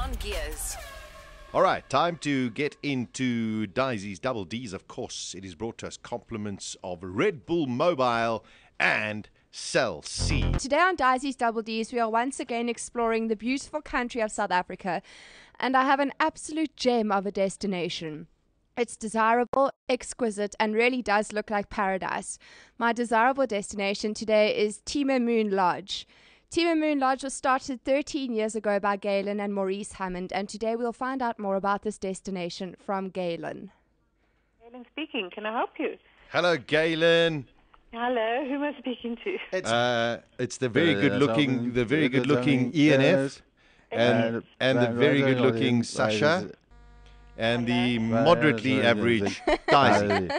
on Gears. All right, time to get into Disi's Double Ds, of course. It is brought to us compliments of Red Bull Mobile and Cell C. Today on Disi's Double Ds, we are once again exploring the beautiful country of South Africa, and I have an absolute gem of a destination. It's desirable, exquisite, and really does look like paradise. My desirable destination today is Timamoon Lodge. Timamoon Lodge was started 13 years ago by Galen and Maurice Hammond, and today we'll find out more about this destination from Galen. Galen speaking. Can I help you? Hello, Galen. Hello. Who am I speaking to? It's the very good-looking, ENF, and the very good-looking Sasha, and the moderately average Disi.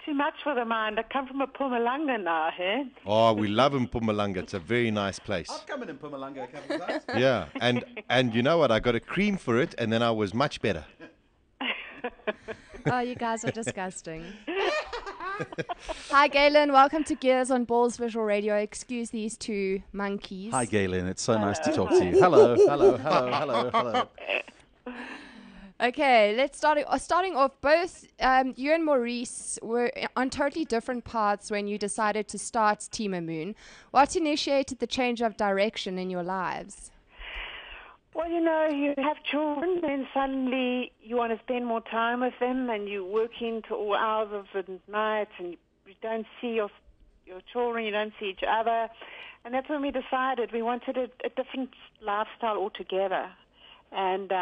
Too much for the mind. I come from a Mpumalanga now, eh? Oh, we love Mpumalanga. It's a very nice place. I've come in Mpumalanga a couple of times. Yeah, and you know what? I got a cream for it, and then I was much better. Oh, you guys are disgusting. Hi, Galen. Welcome to Gears on Balls Visual Radio. Excuse these two monkeys. Hi, Galen. It's so nice to talk to you. Hello. Okay, starting off. Both you and Maurice were on totally different paths when you decided to start Timamoon. What initiated the change of direction in your lives? Well, you have children, then suddenly you want to spend more time with them, and you work into all hours of the night, and you don't see your children, you don't see each other. And that's when we decided we wanted a different lifestyle altogether. And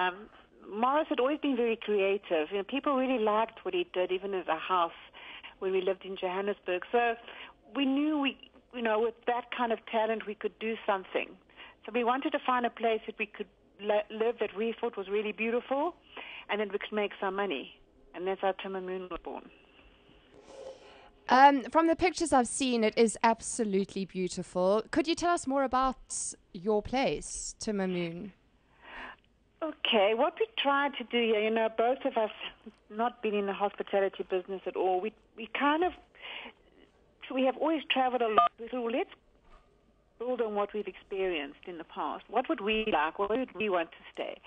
Morris had always been very creative. People really liked what he did, even as a house when we lived in Johannesburg. So we knew with that kind of talent, we could do something. So we wanted to find a place that we could live that we thought was really beautiful, and then we could make some money. And that's how Timamoon was born. From the pictures I've seen, it is absolutely beautiful. Could you tell us more about your place, Timamoon? Okay, what we tried to do here, both of us not been in the hospitality business at all. We have always traveled a lot. We thought, well, let's build on what we've experienced in the past. What would we like? Where would we want to stay?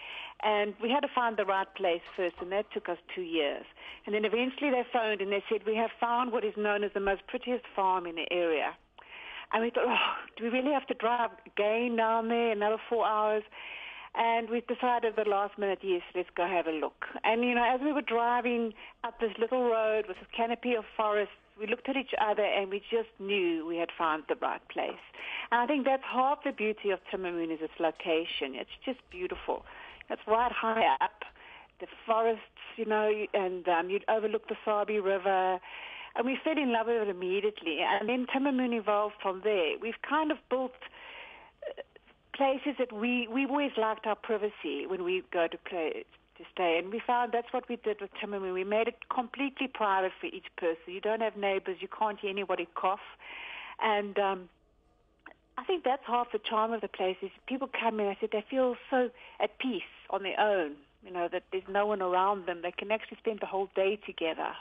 And we had to find the right place first, and that took us 2 years. And then eventually they phoned and they said, we have found what is known as the most prettiest farm in the area. And we thought, do we really have to drive again down there, another 4 hours? And we decided at the last minute, yes, let's go have a look. And, as we were driving up this little road with this canopy of forest, we looked at each other and we just knew we had found the right place. And I think that's half the beauty of Timamoon is its location. It's just beautiful. It's right high up, the forests, and you'd overlook the Sabi River. And we fell in love with it immediately. And then Timamoon evolved from there. We've kind of built places that we've always liked our privacy when we go to stay, and we found that's what we did with Timamoon. We made it completely private for each person. You don't have neighbors, you can't hear anybody cough, and I think that's half the charm of the place. Is people come in, I said they feel so at peace on their own. That there's no one around them. They can actually spend the whole day together.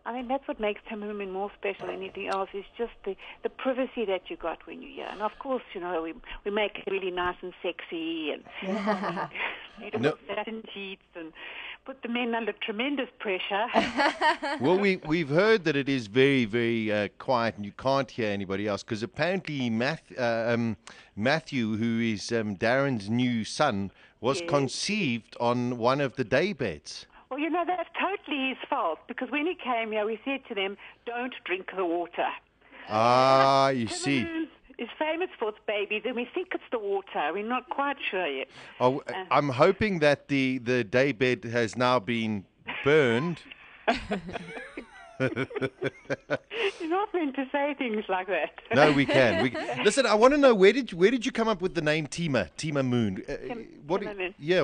I mean, that's what makes Timamoon more special than anything else, is just the privacy that you got when you're here. And, of course, we make it really nice and sexy and beautiful satin sheets and put the men under tremendous pressure. Well, we've heard that it is very, very quiet and you can't hear anybody else, because apparently Matthew, who is Darren's new son, was conceived on one of the day beds. Well, that's totally his fault, because when he came here, we said to them, don't drink the water. Ah, you see. Timamoon is famous for its babies, and we think it's the water. We're not quite sure yet. Oh, I'm hoping that the day bed has now been burned. You're not meant to say things like that. No, we can. Listen, I want to know, where did you come up with the name Timamoon? Timamoon.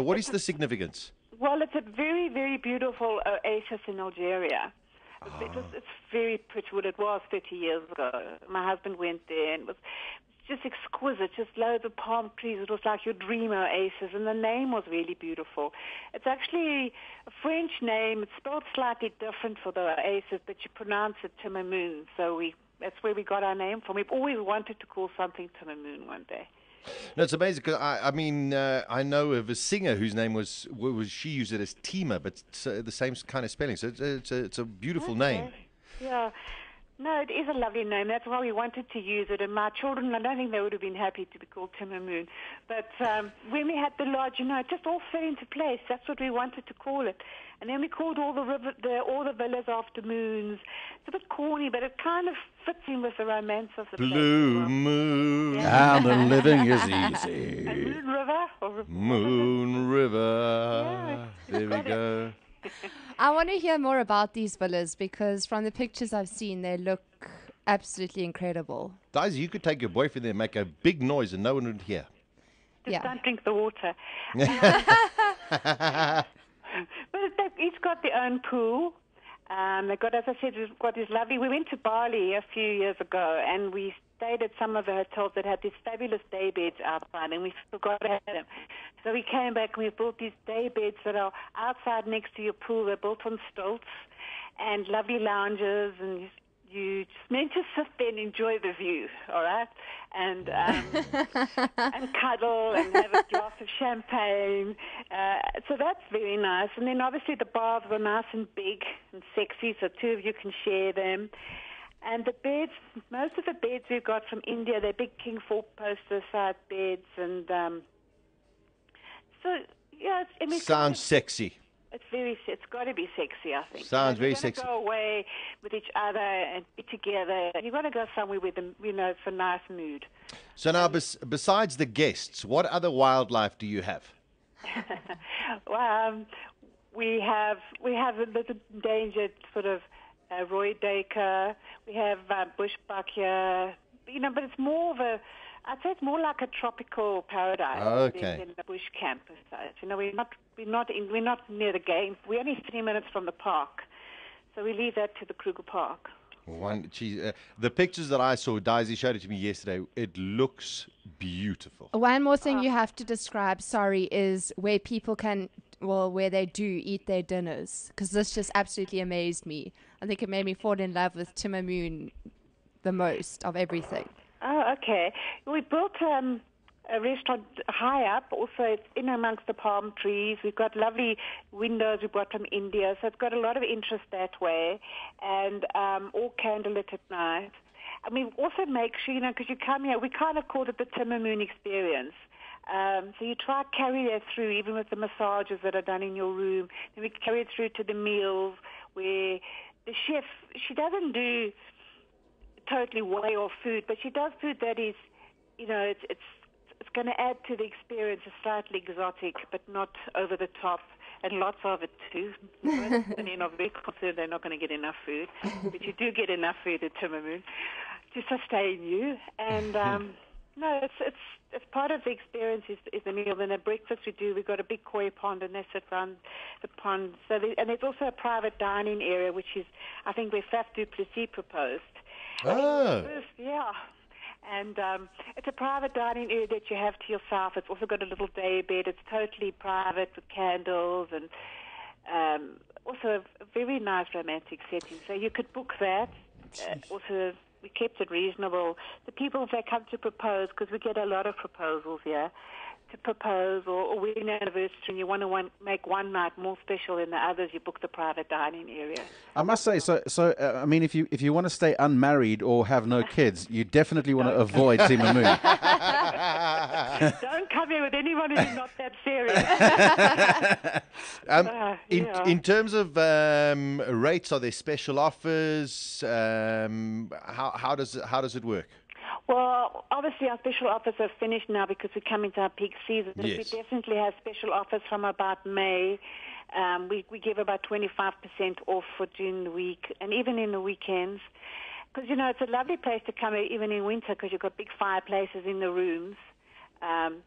What is the significance? Well, it's a very, very beautiful oasis in Algeria. It's very pretty. Well, it was 30 years ago. My husband went there, and it was just exquisite, just loads of palm trees. It was like your dream oasis, and the name was really beautiful. It's actually a French name. It's spelled slightly different for the oasis, but you pronounce it Timamoon, so we that's where we got our name from. We've always wanted to call something Timamoon one day. No, it's amazing because I know of a singer whose name was she used it as Tima, but it's, the same kind of spelling. So it's a beautiful name. Yeah. No, it is a lovely name. That's why we wanted to use it. And my children, I don't think they would have been happy to be called Timamoon. But when we had the lodge, it just all fell into place. That's what we wanted to call it. And then we called all the villas after moons. It's a bit corny, but it kind of fits in with the romance of the Blue place. moon, And the living is easy. And Moon River. Moon River. Yeah, There we go. I want to hear more about these villas because from the pictures I've seen, they look absolutely incredible. Guys, you could take your boyfriend there and make a big noise and no one would hear. Just don't drink the water. But he's got their own pool. They've got, as I said, we've got this lovely. We went to Bali a few years ago, and we stayed at some of the hotels that had these fabulous day beds outside, and we forgot to have them. So we came back and we built these day beds that are outside next to your pool. They're built on stilts, and lovely lounges, and you just meant to sit there and enjoy the view, all right? And and cuddle and have a glass of champagne. So that's very nice. And then obviously the baths were nice and big and sexy, so two of you can share them. And the beds, most of the beds we got from India, they're big king four-poster side beds. And so, yeah, Sounds sexy. It's got to be sexy, I think. Sounds very sexy. sexy. Go away with each other and be together. You've got to go somewhere with them, for a nice mood. So now, besides the guests, what other wildlife do you have? Well, we have a little endangered sort of Roy Dacre. We have bushbuck here, but it's more of I'd say it's more like a tropical paradise than a bush camp as such. We're not near the game. We're only 3 minutes from the park, so we leave that to the Kruger Park. The pictures that I saw, Disi showed it to me yesterday. It looks beautiful. One more thing you have to describe, is where people where they do eat their dinners, because this just absolutely amazed me. I think it made me fall in love with Timamoon the most of everything. Oh, okay. We built a restaurant high up. Also, it's in amongst the palm trees. We've got lovely windows we brought from India, so it's got a lot of interest that way. And all candlelit at night. And we also make sure, because you come here, we kind of called it the Timamoon experience. So you try to carry that through, even with the massages that are done in your room. Then we carry it through to the meals, where the chef, she doesn't do totally way off food, but she does food that is, it's going to add to the experience. It's slightly exotic, but not over the top, and lots of it too. And you're not very concerned they're not going to get enough food, but you do get enough food at Timamoon to sustain you. And no, it's part of the experience is the meal. Then at breakfast we've got a big koi pond, and they sit around the pond. And there's also a private dining area, which is, I think, where Faf du Plessis proposed. Oh. Yeah. And it's a private dining area that you have to yourself. It's also got a little day bed. It's totally private with candles and also a very nice romantic setting. So you could book that. Also, we kept it reasonable. The people, if they come to propose, because we get a lot of proposals here, to propose or wedding anniversary, and you want to make one night more special than the others, you book the private dining area. I must say, I mean, if you want to stay unmarried or have no kids, you definitely want to avoid Timamoon. Don't come here with anyone who's not that serious. In terms of rates, are there special offers? How does it work? Well, obviously our special offers are finished now because we come into our peak season. Yes. We definitely have special offers from about May. We give about 25% off for during the week and even in the weekends. Because, it's a lovely place to come even in winter because you've got big fireplaces in the rooms. And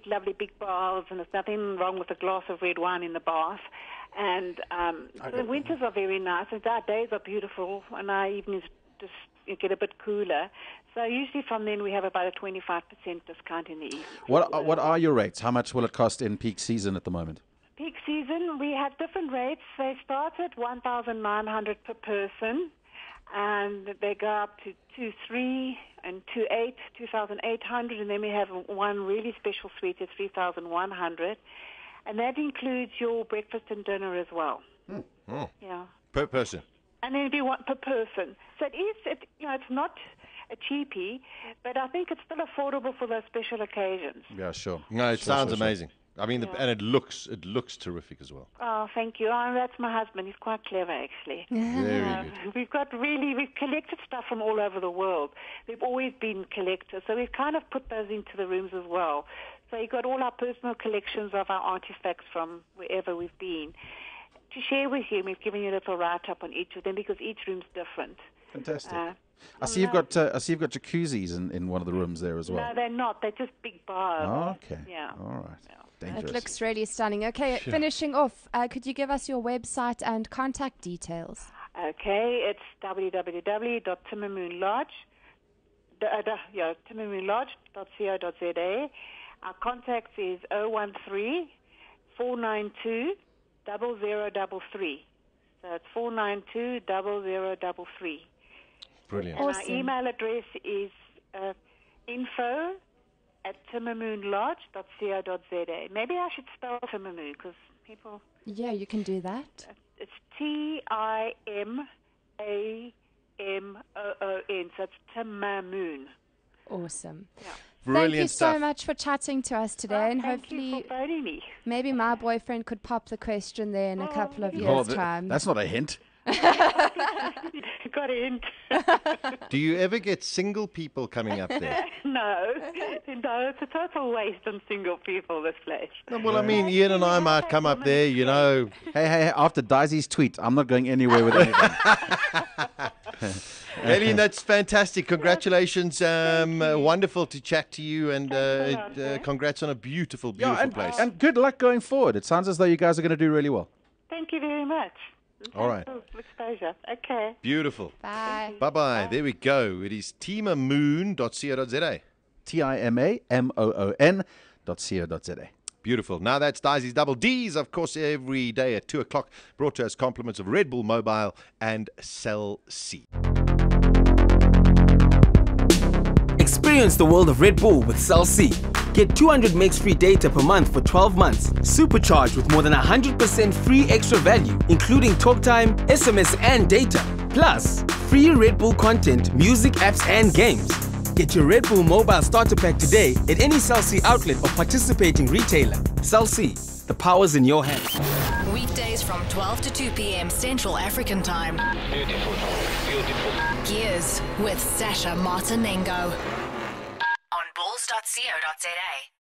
lovely big baths, and there's nothing wrong with a glass of red wine in the bath. And so the winters are very nice, and our days are beautiful, and our evenings just get a bit cooler. So usually from then we have about a 25% discount in the evening. What are your rates? How much will it cost in peak season at the moment? Peak season, we have different rates. They start at $1,900 per person. and they go up to 2,300 and 2,800, and then we have one really special suite at 3,100, and that includes your breakfast and dinner as well. Oh. Yeah. Per person. And then it'd be one per person. So it's not a cheapie, but I think it's still affordable for those special occasions. Yeah, sure. No, it sounds sure. amazing. I mean, and it looks terrific as well. Oh, thank you. Oh, that's my husband. He's quite clever, actually. Very good. We've collected stuff from all over the world. We've always been collectors, so we've kind of put those into the rooms as well. So you've got all our personal collections of our artifacts from wherever we've been to share with you. We've given you a little write-up on each of them because each room's different. Fantastic. I see you've got jacuzzis in one of the rooms there as well. No, they're not. They're just big bars. Oh, okay. Yeah. All right. Yeah. Dangerous. It looks really stunning. Okay, finishing off, could you give us your website and contact details? Okay, it's www.timamoonlodge.co.za. Our contact is 013 492 0033. So it's 492 0033. Brilliant. And Awesome. our email address is info@timamoonlodge.co.za. Maybe I should spell Timamoon because people... Yeah, you can do that. It's Timamoon, so it's Timamoon. Awesome. Yeah. Brilliant Thank you stuff. so much for chatting to us today, and Thank you hopefully for phoning me. maybe my boyfriend could pop the question there in a couple of Oh, years' time. that's not a hint. Got a hint. Do you ever get single people coming up there? No, it's a total waste on single people, this place. Well, I mean, Ian and I might come up there, you know. Hey, after Disi's tweet, I'm not going anywhere with anything. Eileen, that's fantastic. Congratulations. Wonderful to chat to you, and congrats on a beautiful, beautiful place. And good luck going forward. It sounds as though you guys are going to do really well. Thank you very much. All right. Thanks for exposure. Okay. Beautiful. Bye. Bye-bye. There we go. It is timamoon.co.za. timamoon.co.za. Beautiful. Now that's Disi's Double D's, of course, every day at 2 o'clock. Brought to us compliments of Red Bull Mobile and Cell C. Experience the world of Red Bull with Cell C. Get 200 megs free data per month for 12 months, supercharged with more than 100% free extra value, including talk time, SMS and data. Plus, free Red Bull content, music, apps and games. Get your Red Bull mobile starter pack today at any Cell C outlet or participating retailer. Cell C, the power's in your hands. Weekdays from 12 to 2 p.m. Central African Time. Beautiful. Gears with Sasha Martinengo on bulls.co.za.